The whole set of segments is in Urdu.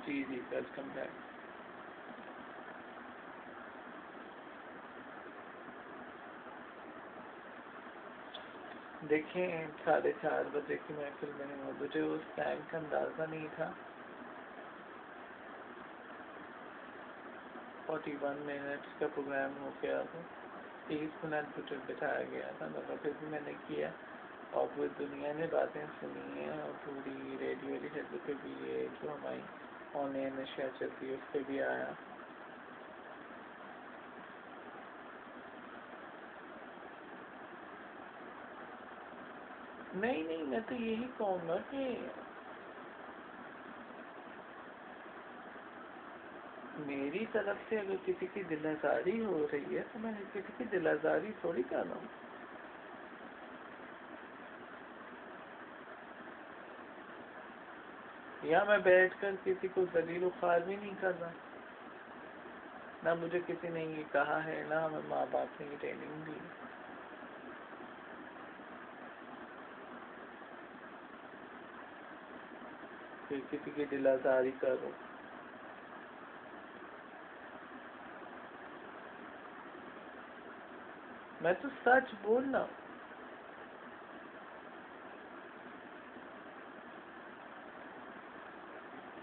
جی جی ویلکم بیک. دیکھیں 4:30 بجے کی محفل میں ہوں. مجھے اس ٹائم کا اندازہ نہیں تھا. 41 منٹس کا پروگرام ہو گیا تھا. 30 منٹ مجھے بتایا گیا تھا مگر پھر بھی میں نے کیا. اور پوری دنیا نے باتیں سنی ہیں اور پوری ریڈیو لہجے پہ بھی یہ جو ہماری آن ایئر نشا چلتی ہے اس پہ بھی آیا. نہیں میں تو یہی کہوں گا کہ میری طرف سے اگر کسی کی دل آزاری ہو رہی ہے تو میں کسی کی دل آزاری تھوڑی کر رہا ہوں. یا میں بیٹھ کر کسی کو ذلیل و خوار بھی نہیں کر رہا. نہ مجھے کسی نے یہ کہا ہے نہ ہمیں ماں باپ نے یہ ٹریننگ دی کہ کسی کی دل آزاری کرو. میں تو سچ بولنا.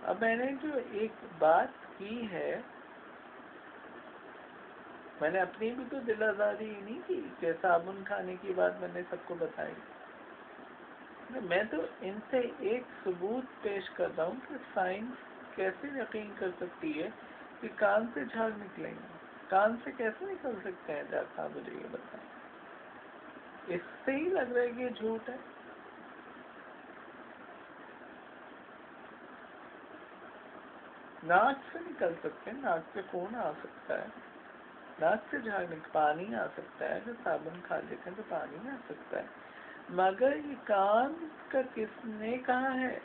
اب میں نے جو ایک بات کی ہے میں نے اپنی بھی تو دل آزاری نہیں کی کہ صابن کھانے کی بات میں نے سب کو بتائی. میں تو ان سے ایک ثبوت پیش کر رہا ہوں کہ سائنس کیسے یقین کر سکتی ہے کہ کان سے جھاگ نکلیں گے. کان سے کیسے نکل سکتے ہیں ڈاکٹر صاحب مجھے یہ بتائیں. اس سے ہی لگ رہا ہے کہ یہ جھوٹ ہے. ناک سے نکل سکتے ہیں. ناک سے خون آ سکتا ہے. ناک سے جھاگ پانی آ سکتا ہے. اگر صابن کھا لیتے ہیں تو پانی آ سکتا ہے. مگر یہ کان کا کس نے کہا ہے؟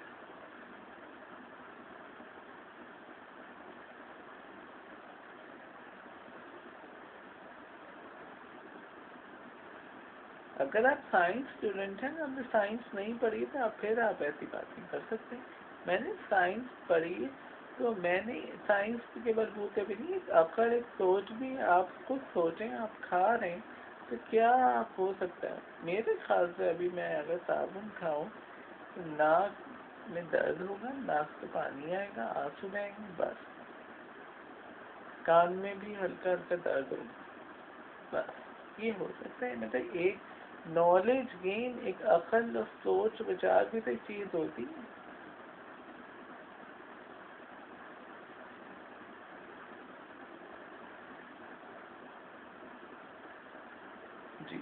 اگر آپ سائنس اسٹوڈنٹ ہیں آپ نے سائنس نہیں پڑھی تو پھر آپ ایسی بات نہیں کر سکتے. میں نے سائنس پڑھی تو میں نے سائنس کے بلبوتے بھی نہیں عقل ایک سوچ بھی. آپ خود سوچیں آپ کھا رہے ہیں تو کیا ہو سکتا ہے. میرے خیال سے ابھی میں اگر صابن کھاؤں تو ناک میں درد ہوگا. ناک سے پانی آئے گا. آنسو بہیں گے. بس کان میں بھی ہلکا ہلکا درد ہوگا. بس یہ ہو سکتا ہے. مطلب ایک نالج گین ایک عقل اور سوچ بچار بھی تو ایک چیز ہوتی ہے. جی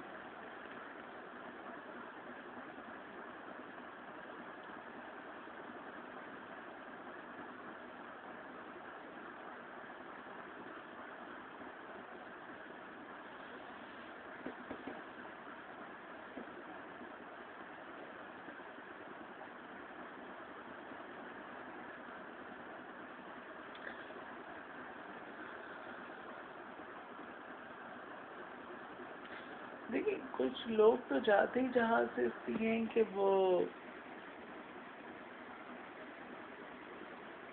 دیکھیے کچھ لوگ تو جاتے ہی جہاز سے اس لیے ہیں کہ وہ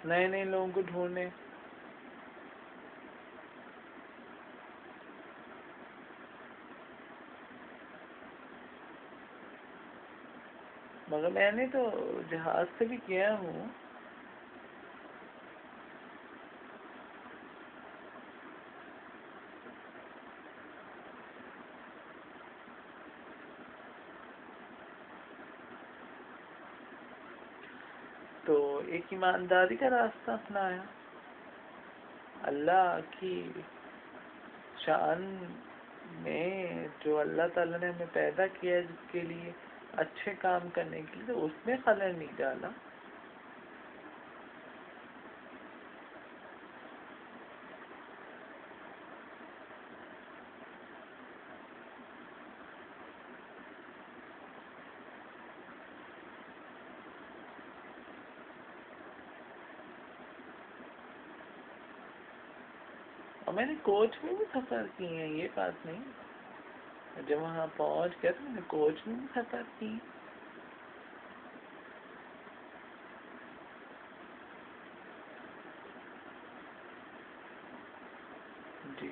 نئے نئے لوگوں کو ڈھونڈیں. مگر میں نے تو جہاز سے بھی کیا ہوں. تو ایک ایمانداری کا راستہ اپنایا. اللہ کی شان میں جو اللہ تعالیٰ نے ہمیں پیدا کیا ہے جس کے لیے اچھے کام کرنے کے لیے تو اس میں خلل نہیں ڈالا. اور میں نے کوچ میں بھی سفر کی ہیں. یہ بات نہیں. جب وہاں پہنچ گیا تو میں نے کوچ میں بھی سفر کی. جی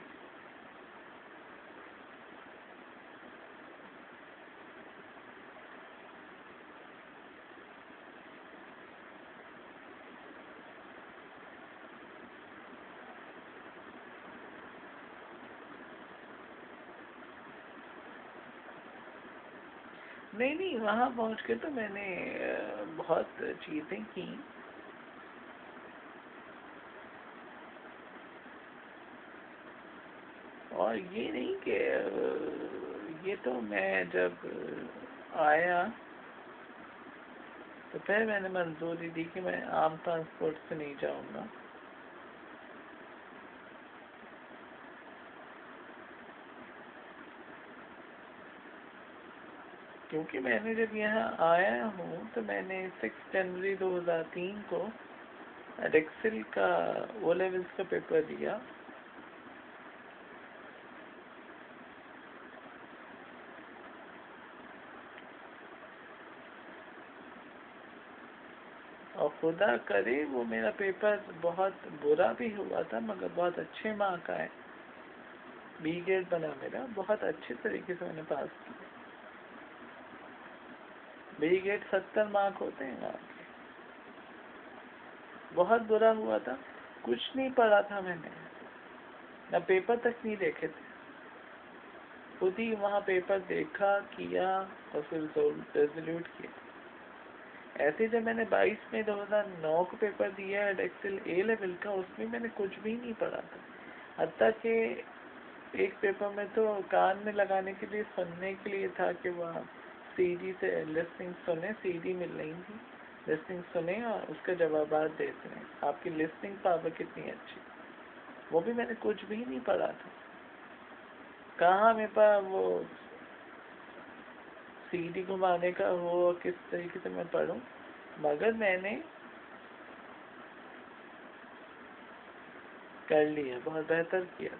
نہیں وہاں پہنچ کے تو میں نے بہت چیزیں کی. اور یہ نہیں کہ یہ تو میں جب آیا تو پھر میں نے منظوری دی کہ میں عام ٹرانسپورٹ سے نہیں جاؤں گا. کیونکہ میں نے جب یہاں آیا ہوں تو میں نے 6 جنوری 2003 کو ایڈیکسل کا او لیولس کا پیپر دیا. اور خدا کرے وہ میرا پیپر بہت برا بھی ہوا تھا مگر بہت اچھے مارک آئے. بی گریڈ بنا میرا, بہت اچھے طریقے سے میں نے پاس کیا. بی گریڈ 70 مارک ہوتے ہیں آپ کے. بہت برا ہوا تھا, کچھ نہیں پڑھا تھا میں نے, نہ پیپر تک نہیں دیکھے تھے. خود ہی وہاں پیپر دیکھا کیا اور پھر ریزولوٹ کیا. ایسے جب میں نے 22 مئی 2009 کو پیپر دیا ایڈیکسل اے لیول کا, اس میں میں نے کچھ بھی نہیں پڑھا تھا. حتیٰ کہ ایک پیپر میں تو کان میں لگانے کے لیے سننے کے لیے تھا کہ وہ سی ڈی سے لسننگ سنیں, سی ڈی مل رہی تھی, لسننگ سنیں اور اس کے جوابات دیتے ہیں آپ کی لسننگ پاور کتنی اچھی. وہ بھی میں نے کچھ بھی نہیں پڑھا تھا. کہاں میرے پاس وہ سی ڈی گھمانے کا وہ کس طریقے سے میں پڑھوں, مگر میں نے کر لیا, بہت بہتر کیا.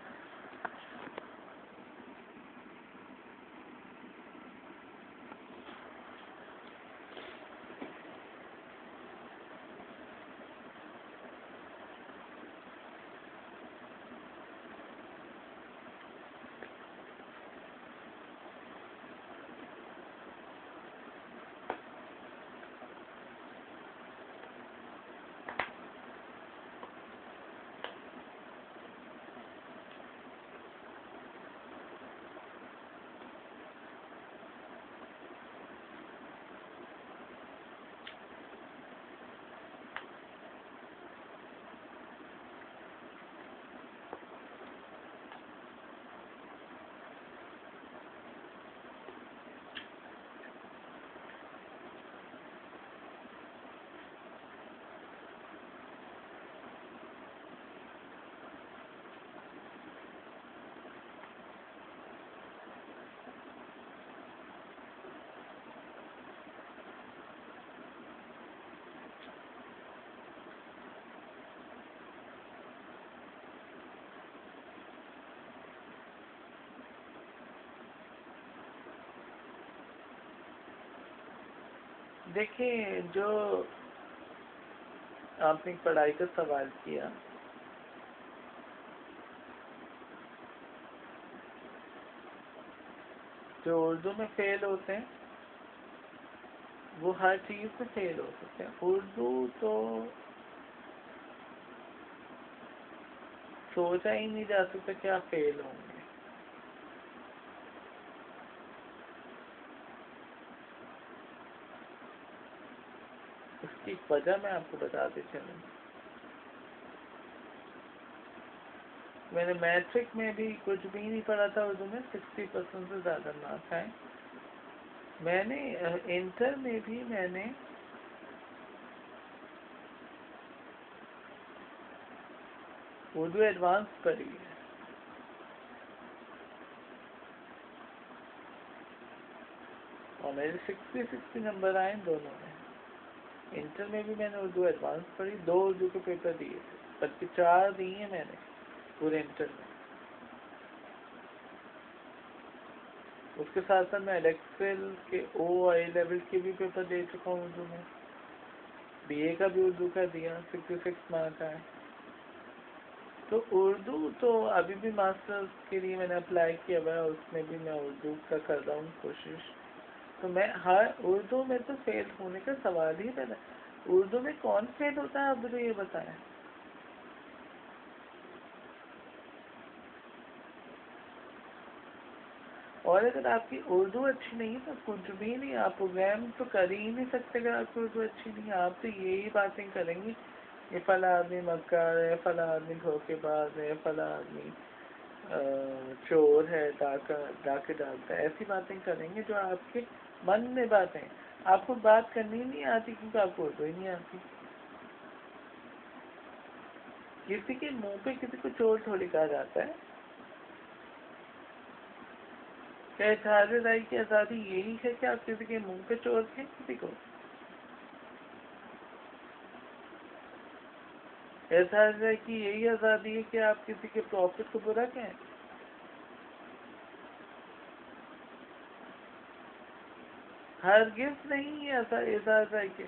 دیکھیں جو آپ نے پڑھائی کا سوال کیا, جو اردو میں فیل ہوتے ہیں وہ ہر چیز میں فیل ہو سکتے ہیں. اردو تو سوچا ہی نہیں جا سکتا کہ آپ فیل ہوں گے. اس کی وجہ میں آپ کو بتاتے چلوں. میں نے میٹرک میں بھی کچھ بھی نہیں پڑھا تھا اردو میں, 60% سے زیادہ مارکس آئے. میں نے انٹر میں بھی میں نے اردو ایڈوانس پڑھی ہے, اور میرے 60 نمبر آئے دونوں میں. انٹر میں بھی میں نے اردو ایڈوانس پڑھی, 2 اردو کے پیپر دیے تھے, بلکہ 4 دیے ہیں میں نے پورے انٹر میں. اس کے ساتھ ساتھ میں ایڈیکسل کے او اے لیول کے بھی پیپر دے چکا ہوں اردو میں. بی اے کا بھی اردو کا دیا, 66 مارک آئے. تو اردو تو ابھی بھی ماسٹرز کے لیے میں نے اپلائی کیا ہوا ہے، اس میں بھی میں اردو کا کر رہا ہوں کوشش. تو میں ہر اردو میں تو فیل ہونے کا سوال ہی پیدا. اردو میں کون فیل ہوتا ہے آپ مجھے یہ بتائیں. اور اگر آپ کی اردو اچھی نہیں ہے تو کچھ بھی نہیں، آپ پروگرام تو کر ہی نہیں سکتے. اگر آپ کی اردو اچھی نہیں ہے آپ تو یہی باتیں کریں گی، یہ فلاں آدمی مکار ہے، فلاں آدمی دھوکے باز ہے، فلاں آدمی چور ہے، ڈاکے ڈالتا ہے. ایسی باتیں کریں گے جو آپ کے من میں باتیں. آپ کو بات کرنی نہیں آتی کیونکہ آپ کو اردو ہی نہیں آتی. کسی کے منہ پہ کسی کو چور تھوڑی کہا جاتا ہے. کیا اظہار رائے کی آزادی یہی ہے کہ آپ کسی کے منہ پہ چور تھے کسی کو؟ اظہار رائے کی یہی آزادی ہے کہ آپ کسی کے پروفٹ کو برا کہیں؟ ہرگز نہیں ہے اظہار رائے کی.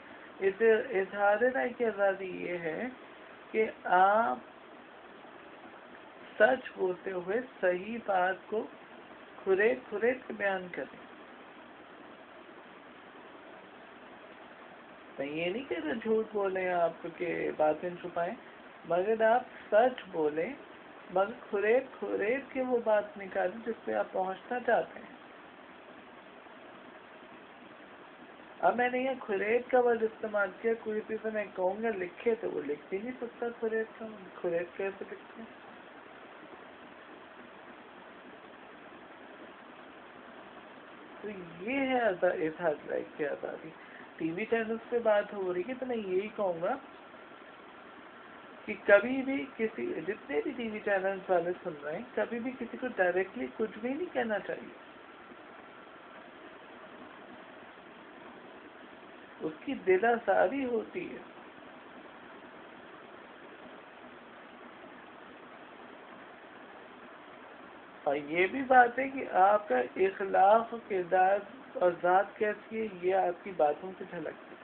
اظہار رائے کی آزادی یہ ہے کہ آپ سچ بولتے ہوئے صحیح بات کو کھریت کے بیان کریں. میں یہ نہیں کہہ رہا جھوٹ بولیں آپ کے باتیں چھپائیں، مگر آپ سچ بولیں، مگر کھریت کے وہ بات نکالیں جس پہ آپ پہنچنا چاہتے ہیں. اب میں نے یہ کھریت کا ورڈ استعمال کیا. کوئی سے میں کہوں گا لکھے تو وہ لکھ بھی نہیں سکتا. کھریت کیسے لکھتے ہیں؟ تو یہ ہے اظہار رائے کی آزادی. ٹی وی چینلز پہ بات ہو رہی ہے تو میں یہی کہوں گا کہ کبھی بھی کسی جتنے بھی ٹی وی چینلز والے سن رہے ہیں کبھی بھی کسی کو ڈائریکٹلی کچھ بھی نہیں کہنا چاہیے. اس کی دل آزاری ہوتی ہے. اور یہ بھی بات ہے کہ آپ کا اخلاق کردار اور ذات کیسی ہے یہ آپ کی باتوں سے جھلکتی ہے.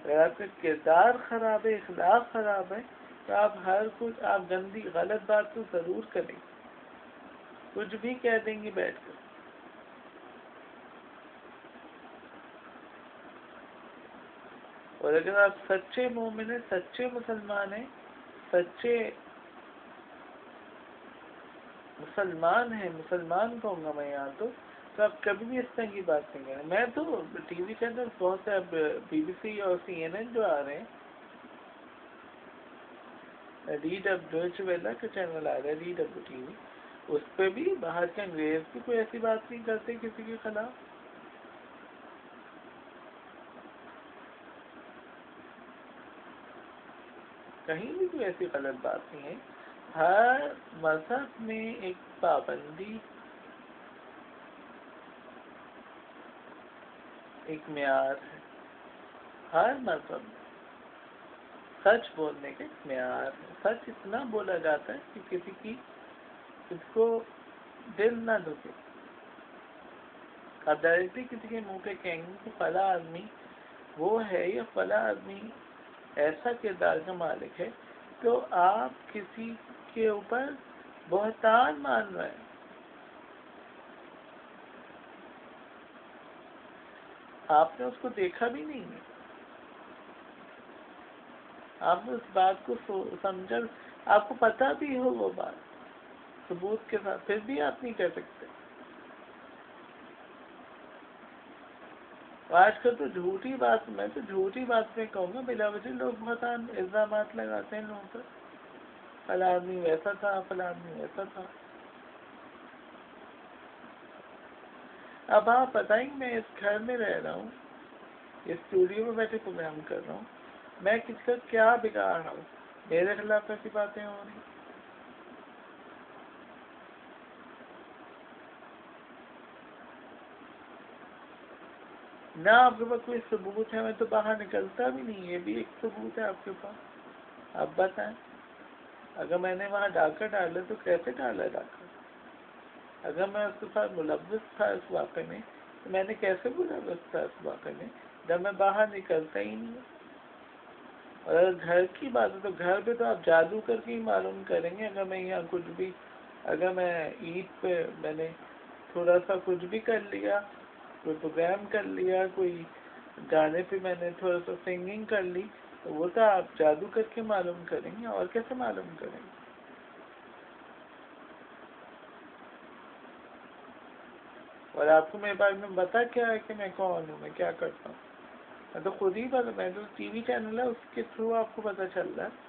اگر آپ کا کردار خراب ہے، اخلاق خراب ہے، تو آپ ہر کچھ آپ گندی غلط بات تو ضرور کریں گے، کچھ بھی کہہ دیں گے بیٹھ کر. اور اگر آپ سچے مومن ہیں، سچے مسلمان ہیں، سچے مسلمان کہوں گا میں یہاں تو آپ کبھی بھی اس طرح کی بات نہیں کریں. میں تو ٹی وی چینل بہت سے اب بی بی سی اور سی این این جو آ رہے ہیں، ڈویچ ویلا کا چینل آ رہا ہے DW TV، اس پہ بھی باہر کے انگریز بھی کوئی ایسی بات نہیں کرتے کسی کے خلاف. کہیں بھی کوئی ایسی غلط بات نہیں ہے. ہر مذہب میں ایک پابندی، ایک معیار ہے. ہر مذہب میں سچ بولنے کے معیار ہے. سچ اتنا بولا جاتا ہے کہ کسی کو دل نہ دکھے. آپ ڈائریکٹلی کسی کے منہ پہ کہیں گے کہ فلاں آدمی وہ ہے یا فلاں آدمی ایسا کردار کا مالک ہے، تو آپ کسی کے اوپر بہتان مان رہے ہیں. آپ نے اس کو دیکھا بھی نہیں ہے، آپ نے اس بات کو سمجھا، آپ کو پتہ بھی ہو وہ بات ثبوت کے ساتھ، پھر بھی آپ نہیں کہہ سکتے. آج کل تو جھوٹی بات میں کہوں گا بلا وجہ لوگ بہت الزامات لگاتے ہیں لوگوں پر. فلاں آدمی ویسا تھا، فلاں آدمی ویسا تھا. اب آپ بتائیں میں اس گھر میں رہ رہا ہوں، اسٹوڈیو میں بیٹھے پروگرام کر رہا ہوں، میں کسی کا کیا بگاڑ رہا ہوں؟ میرے خلاف ایسی باتیں ہو رہی. نہ آپ کے پاس کوئی ثبوت ہے، میں تو باہر نکلتا بھی نہیں. یہ بھی ایک ثبوت ہے آپ کے پاس. آپ بتائیں اگر میں نے وہاں ڈاکہ ڈالا تو کیسے ڈالا ڈاکہ؟ اگر میں اس کے ساتھ ملوث تھا اس واقعے میں تو میں نے کیسے ملوث تھا اس واقعے میں جب میں باہر نکلتا ہی نہیں. اور اگر گھر کی بات ہے تو گھر پہ تو آپ جادو کر کے ہی معلوم کریں گے. اگر میں یہاں کچھ بھی، اگر میں عید پہ میں نے تھوڑا سا کچھ بھی کر لیا، کوئی پروگرام کر لیا، کوئی گانے پہ میں نے تھوڑا سا سنگنگ کر لی، تو وہ تو آپ جادو کر کے معلوم کریں گے، اور کیسے معلوم کریں گے؟ اور آپ کو میرے بارے میں بتا کیا ہے کہ میں کون ہوں، میں کیا کرتا ہوں؟ میں تو خود ہی پتا، میں تو ٹی وی چینل ہے اس کے تھرو آپ کو پتہ چل رہا ہے.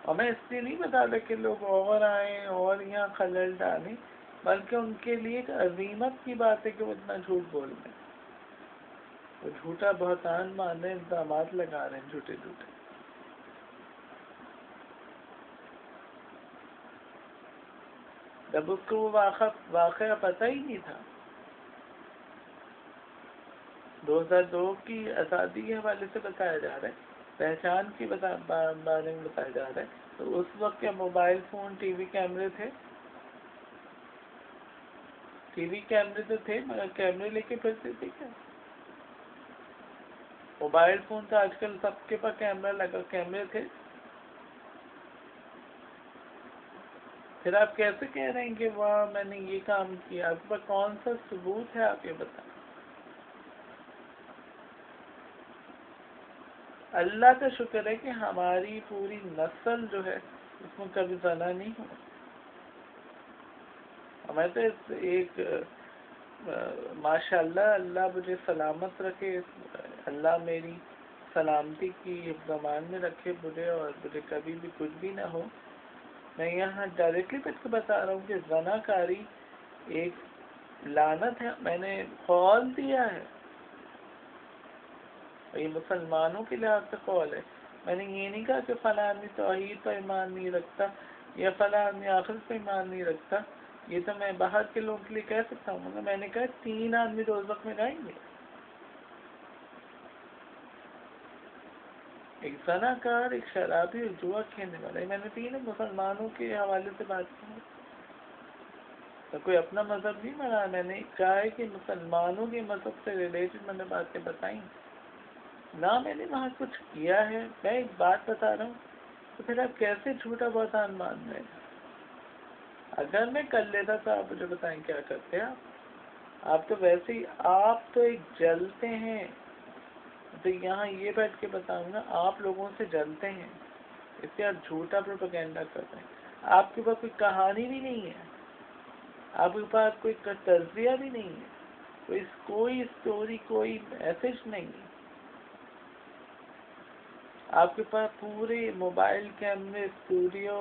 اور میں اس لیے نہیں بتا رہا کہ لوگ اور آئیں اور یہاں خلل ڈالیں، بلکہ ان کے لیے ایک عظیمت کی بات ہے کہ وہ اتنا جھوٹ بول رہے ہیں، وہ جھوٹا بہتان مان رہے ہیں، الزامات لگا رہے ہیں جھوٹے جھوٹے. جب اس کو وہ واقعہ پتہ ہی نہیں تھا. 2002 کی آزادی کے حوالے سے بتایا جا رہا ہے، پہچان کے بارے میں بتایا جا رہا ہے. تو اس وقت کیا موبائل فون ٹی وی کیمرے تھے؟ ٹی وی کیمرے تو تھے مگر کیمرے لے کے پھرتے تھے کیا؟ موبائل فون تو آج کل سب کے پاس کیمرہ لگا، کیمرے تھے. پھر آپ کیسے کہہ رہے ہیں کہ واہ میں نے یہ کام کیا؟ آپ کے پاس کون سا ثبوت ہے؟ آپ یہ بتائیں. اللہ کا شکر ہے کہ ہماری پوری نسل جو ہے اس میں کبھی زنا نہیں ہوا. ہمیں تو ایک ماشاء اللہ، اللہ مجھے سلامت رکھے، اللہ میری سلامتی کی زمان میں رکھے مجھے، اور مجھے کبھی بھی کچھ بھی نہ ہو. میں یہاں ڈائریکٹلی پہ کو بتا رہا ہوں کہ زنا کاری ایک لعنت ہے. میں نے قول دیا ہے، یہ مسلمانوں کے لحاظ سے قول ہے. میں نے یہ نہیں کہا کہ فلاں آدمی توحید پر ایمان نہیں رکھتا یا فلاں آدمی آخرت پر ایمان نہیں رکھتا. یہ تو میں باہر کے لوگوں کے لیے کہہ سکتا ہوں، مگر میں نے کہا 3 آدمی دوزخ میں جائیں گے. ایک زنا کار، ایک شرابی، ایک جوا کھیلنے والا. میں نے 3 مسلمانوں کے حوالے سے بات کی. تو کوئی اپنا مذہب نہیں بنا، میں نے کہا ہے کہ مسلمانوں کے مذہب سے ریلیٹڈ میں نے باتیں بتائیں. نہ میں نے وہاں کچھ کیا ہے، میں ایک بات بتا رہا ہوں. تو پھر آپ کیسے جھوٹا بہتان مان رہے ہیں؟ اگر میں کر لیتا تو آپ مجھے بتائیں کیا کرتے آپ تو ویسے ہی آپ تو ایک جلتے ہیں. تو یہاں یہ بیٹھ کے بتاؤں گا، آپ لوگوں سے جلتے ہیں اس سے آپ جھوٹا پروپیگنڈا کرتے ہیں. آپ کے پاس کوئی کہانی بھی نہیں ہے، آپ کے پاس کوئی تجزیہ بھی نہیں ہے، کوئی اسٹوری، کوئی میسج نہیں ہے. آپ کے پاس پورے موبائل کیمرے، اسٹوڈیو،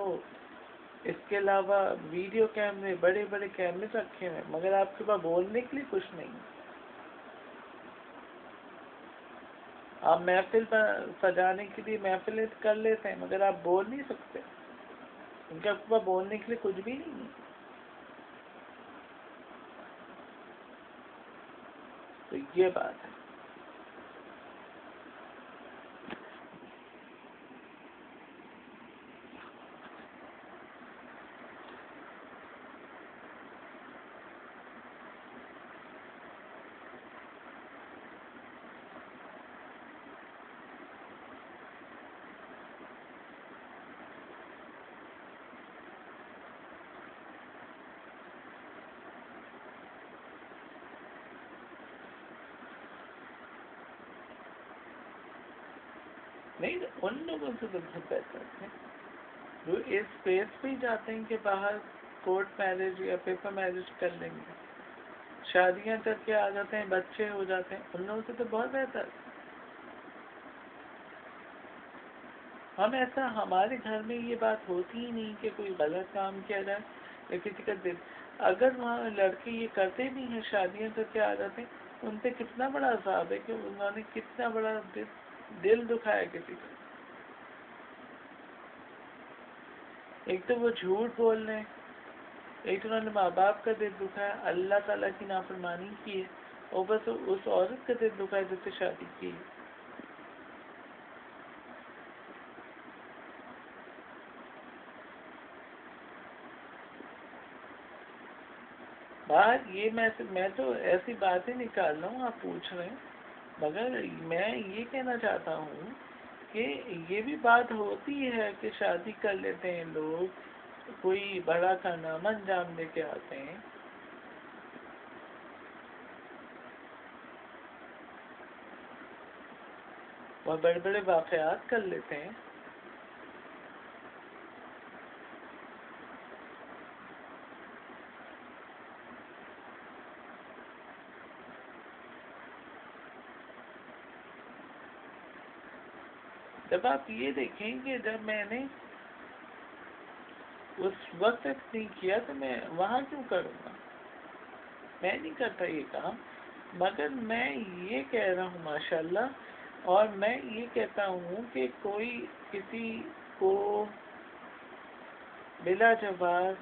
اس کے علاوہ ویڈیو کیمرے، بڑے بڑے کیمرے رکھے ہوئے، مگر آپ کے پاس بولنے کے لیے کچھ نہیں. آپ محفل پر سجانے کے لیے محفلیں کر لیتے ہیں، مگر آپ بول نہیں سکتے، ان کے آپ کے پاس بولنے کے لیے کچھ بھی نہیں ہے. تو یہ بات ہے. نہیں، ان لوگوں سے تو بہت بہتر ہے جو اس اسپیس پہ ہی جاتے ہیں کہ باہر کورٹ میرج یا پیپر میرج کر لیں گے، شادیاں کر کے آ جاتے ہیں، بچے ہو جاتے ہیں. ان لوگوں سے تو بہت بہتر. ہم ایسا، ہمارے گھر میں یہ بات ہوتی ہی نہیں کہ کوئی غلط کام کیا جائے یا کسی کا دل. اگر وہاں لڑکے یہ کرتے بھی ہیں، شادیاں کر کے آ جاتے ہیں، ان پہ کتنا بڑا عذاب ہے کہ انہوں نے کتنا بڑا دل دکھایا کسی کا. ایک تو وہ جھوٹ بول رہے ہیں، ایک تو انہوں نے ماں باپ کا دل دکھایا، اللہ تعالیٰ کی نافرمانی کی ہے، اور بس اس عورت کا دل دکھایا جس سے شادی کی ہے. بات یہ میں تو ایسی باتیں نکال رہا ہوں، آپ پوچھ رہے ہیں، مگر میں یہ کہنا چاہتا ہوں کہ یہ بھی بات ہوتی ہے کہ شادی کر لیتے ہیں لوگ، کوئی بڑا کارنامہ انجام دے کے آتے ہیں، اور بڑے بڑے واقعات کر لیتے ہیں۔ جب آپ یہ دیکھیں کہ جب میں نے اس وقت نہیں کیا تو میں وہاں کیوں کروں گا؟ میں نہیں کرتا یہ کام، مگر میں یہ کہہ رہا ہوں ماشاءاللہ، اور میں یہ کہتا ہوں کہ کوئی کسی کو بلا جواز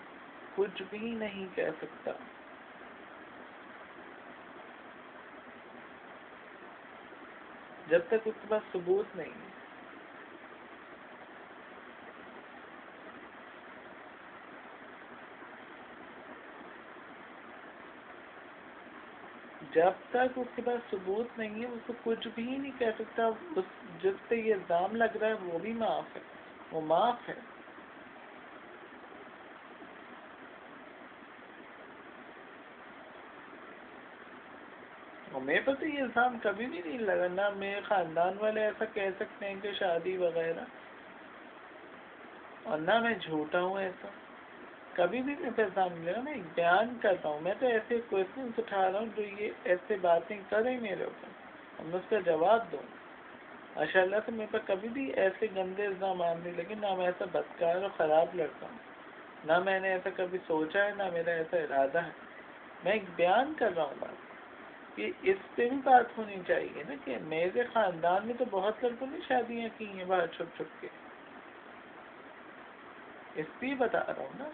کچھ بھی نہیں کہہ سکتا، جب تک اس کے پاس ثبوت نہیں ہے۔ جب تک اس کے پاس ثبوت نہیں ہے اس کو کچھ بھی نہیں کہہ سکتا، جس پہ یہ الزام لگ رہا ہے وہ بھی معاف ہے، وہ معاف ہے۔ اور میرے پر تو یہ الزام کبھی بھی نہیں لگا، نہ میرے خاندان والے ایسا کہہ سکتے ہیں کہ شادی وغیرہ، اور نہ میں جھوٹا ہوں، ایسا کبھی بھی میرے پہ الزام نہیں لگا۔ میں ایک بیان کرتا ہوں، میں تو ایسے کوشچنس اٹھا رہا ہوں جو یہ ایسے باتیں کریں میرے اوپر، اور میں اس کا جواب دوں۔ ماشاء اللہ سے میرے پر کبھی بھی ایسے گندے الزامات نہیں لگے، نہ میں ایسا بدکار اور خراب لڑکا ہوں، نہ میں نے ایسا کبھی سوچا ہے، نہ میرا ایسا ارادہ ہے۔ میں ایک بیان کر رہا ہوں بات کہ اس پہ بھی بات ہونی چاہیے نا، کہ میرے خاندان میں تو بہت لڑکوں نے شادیاں کی ہیں باہر چھپ چھپ کے، اس لیے بتا رہا ہوں نا،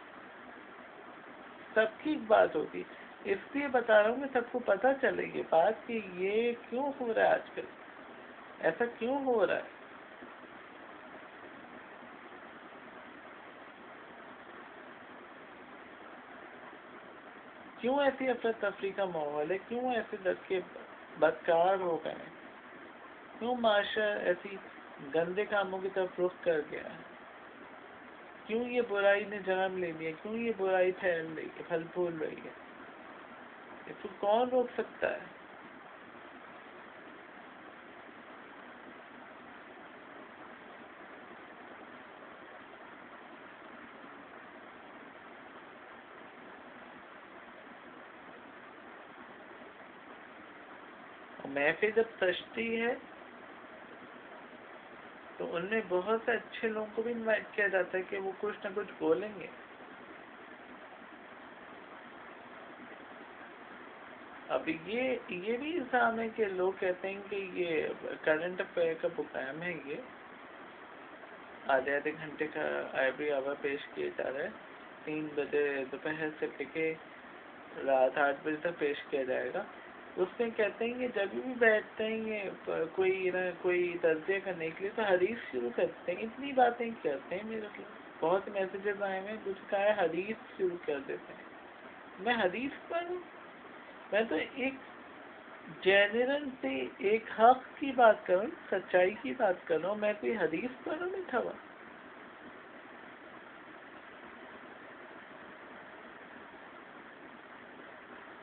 سب کی ایک بات ہوتی، اس لیے بتا رہا ہوں کہ سب کو پتہ چلے یہ بات کہ یہ کیوں ہو رہا ہے آج کل، ایسا کیوں ہو رہا ہے۔ کیوں ایسی افراتفری کا ماحول ہے، کیوں ایسے لڑکے بدکار ہو گئے ہیں، کیوں معاشرہ ایسی گندے کاموں کی طرف رخ کر گیا ہے، کیوں یہ برائی نے جنم لے لیا، کیوں یہ برائی پھیل رہی ہے، پھل پھول رہی ہے، اس کو کون روک سکتا ہے؟ محفل جب سجتی ہے تو ان میں بہت سے اچھے لوگوں کو بھی انوائٹ کیا جاتا ہے کہ وہ کچھ نہ کچھ بولیں گے۔ اب یہ بھی الزام ہے کہ لوگ کہتے ہیں کہ یہ کرنٹ افیئر کا پروگرام ہے، یہ آدھے آدھے گھنٹے کا ایوری آور پیش کیا جا رہا ہے، 3 بجے دوپہر سے لے کے رات 8 بجے تک پیش کیا جائے گا۔ اس میں کہتے ہیں کہ جب بھی بیٹھتے ہیں یہ کوئی نہ کوئی تجزیہ کرنے کے لیے تو حدیث شروع کرتے ہیں، اتنی باتیں کرتے ہیں، میرے کو بہت میسیجز آئے ہیں، کچھ کہا ہے حدیث شروع کر دیتے ہیں۔ میں حدیث پڑھوں؟ میں تو ایک جنرل سے ایک حق کی بات کروں، سچائی کی بات کر رہا ہوں، میں کوئی حدیث پڑھوں بیٹھا ہوا؟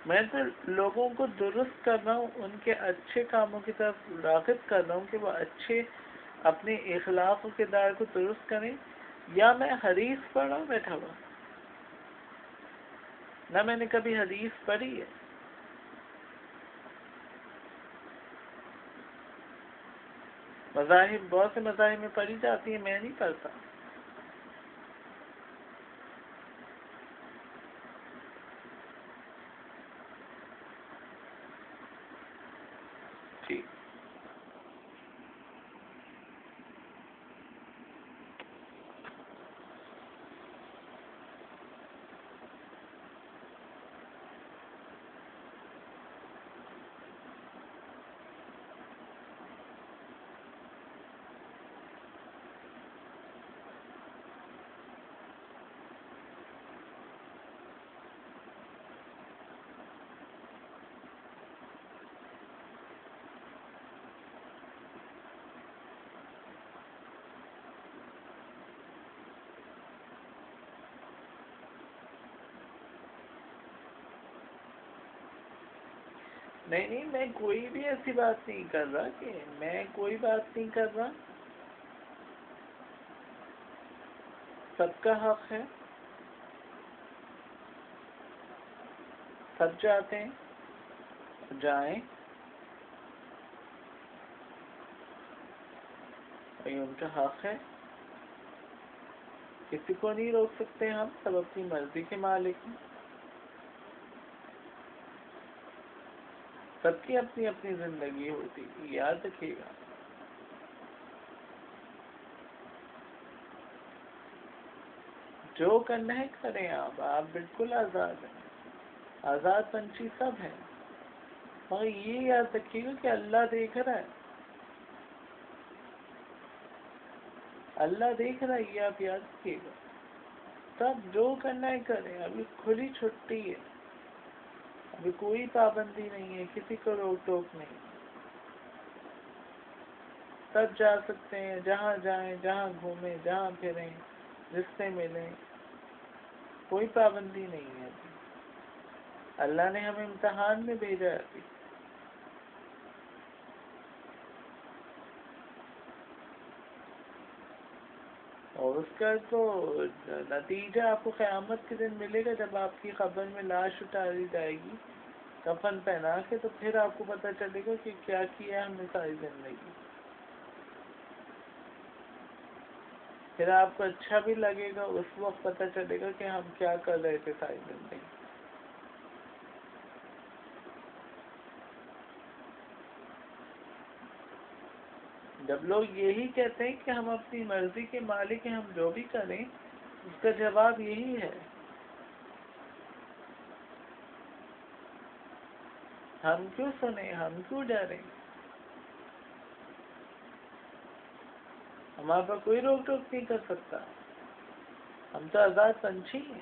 میں تو لوگوں کو درست کر رہا ہوں، ان کے اچھے کاموں کی طرف راغب کر رہا ہوں کہ وہ اچھے اپنے اخلاق و کردار کو درست کریں، یا میں حدیث پڑھ رہا ہوں بیٹھا ہوا؟ نہ میں نے کبھی حدیث پڑھی ہے۔ مذاہب بہت سے مذاہب میں پڑھی جاتی ہے، میں نہیں پڑھتا۔ ٹھیک۔ نہیں نہیں، میں کوئی بھی ایسی بات نہیں کر رہا، کہ میں کوئی بات نہیں کر رہا، سب کا حق ہے، سب جاتے ہیں، جائیں، یہ ان کا حق ہے، کسی کو نہیں روک سکتے ہم، سب اپنی مرضی کے مالک ہیں، سب کی اپنی اپنی زندگی ہوتی ہے، یاد رکھیے گا۔ جو کرنا ہے کریں، آپ بالکل آزاد ہیں، آزاد پنچھی سب ہیں، مگر یہ یاد رکھیے گا کہ اللہ دیکھ رہا ہے، اللہ دیکھ رہا ہے، یہ آپ یاد رکھیے گا۔ سب جو کرنا ہے کریں، ابھی کھلی چھٹی ہے، ابھی کوئی پابندی نہیں ہے، کسی کو روک ٹوک نہیں، سب جا سکتے ہیں، جہاں جائیں، جہاں گھومیں، جہاں پھریں، جس سے ملیں، کوئی پابندی نہیں ہے ابھی۔ اللہ نے ہمیں امتحان میں بھیجا ہے ابھی، اور اس کا تو نتیجہ آپ کو قیامت کے دن ملے گا، جب آپ کی قبر میں لاش اتاری جائے گی کفن پہنا کے، تو پھر آپ کو پتہ چلے گا کہ کیا کیا ہم نے ساری زندگی۔ پھر آپ کو اچھا بھی لگے گا، اس وقت پتہ چلے گا کہ ہم کیا کر رہے تھے ساری زندگی۔ جب لوگ یہی کہتے ہیں کہ ہم اپنی مرضی کے مالک ہیں، ہم جو بھی کریں، اس کا جواب یہی ہے، ہم کیوں سنیں، ہم کیوں ڈریں، ہمارے پر کوئی روک ٹوک نہیں کر سکتا، ہم تو آزاد پنچھی ہیں،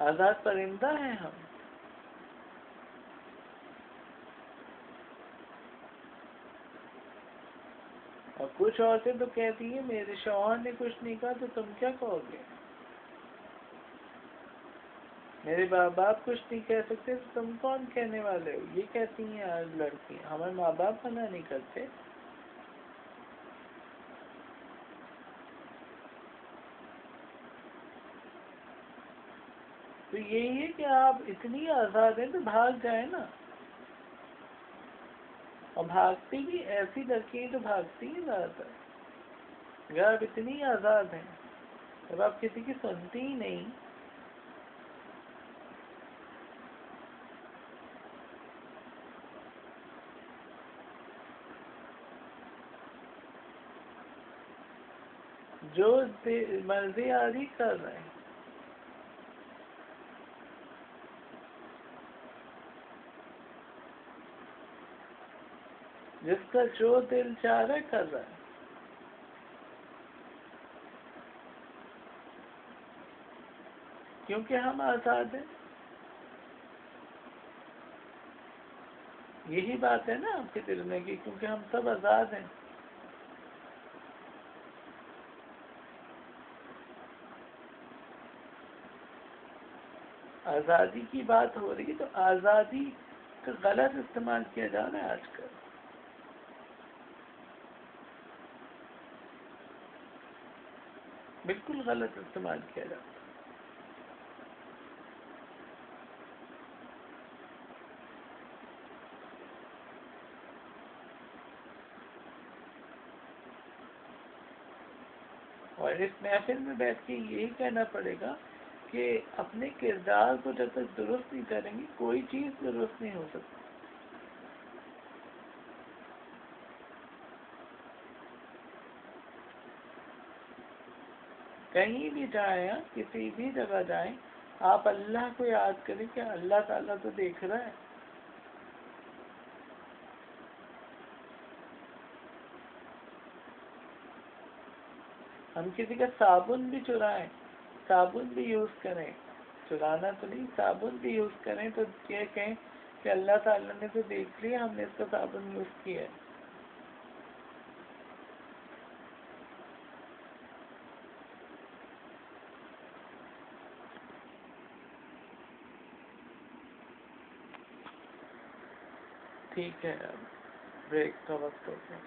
آزاد پرندہ ہیں ہم۔ اور کچھ عورتیں تو کہتی ہیں میرے شوہر نے کچھ نہیں کہا تو تم کیا کہو گے، میرے ماں باپ کچھ نہیں کہہ سکتے تو تم کون کہنے والے ہو، یہ کہتی ہیں آج لڑکی، ہمارے ماں باپ منع نہیں کرتے۔ تو یہی ہے کہ آپ اتنی آزاد ہیں تو بھاگ جائیں نا، اور بھاگتی بھی ایسی لڑکی ہیں تو بھاگتی ہیں زیادہ تر، اگر آپ اتنی آزاد ہیں، جب آپ کسی کی سنتی ہی نہیں، جو مرضی آدھی کر رہے ہیں، جس کا جو دل چاہ رہا ہے کر رہا ہے، کیونکہ ہم آزاد ہیں۔ یہی بات ہے نا آپ کے دل میں، کہ کیونکہ ہم سب آزاد ہیں۔ آزادی کی بات ہو رہی ہے، تو آزادی کا غلط استعمال کیا جا رہا ہے آج کل، بالکل غلط استعمال کیا جا رہا ہے۔ اور اس محفل میں بیٹھ کے یہی کہنا پڑے گا کہ اپنے کردار کو جب تک درست نہیں کریں گے، کوئی چیز درست نہیں ہو سکتی۔ کہیں بھی جائیں، کسی بھی جگہ جائیں، آپ اللہ کو یاد کریں کہ اللہ تعالیٰ تو دیکھ رہا ہے۔ ہم کسی کا صابن بھی چرائیں، صابن بھی یوز کریں، چرانا تو نہیں، صابن بھی یوز کریں، تو یہ کہیں کہ اللہ تعالیٰ نے تو دیکھ لیا ہم نے اس کا صابن یوز کیا ہے۔ ٹھیک ہے، اب بریک کا وقت ہو گیا.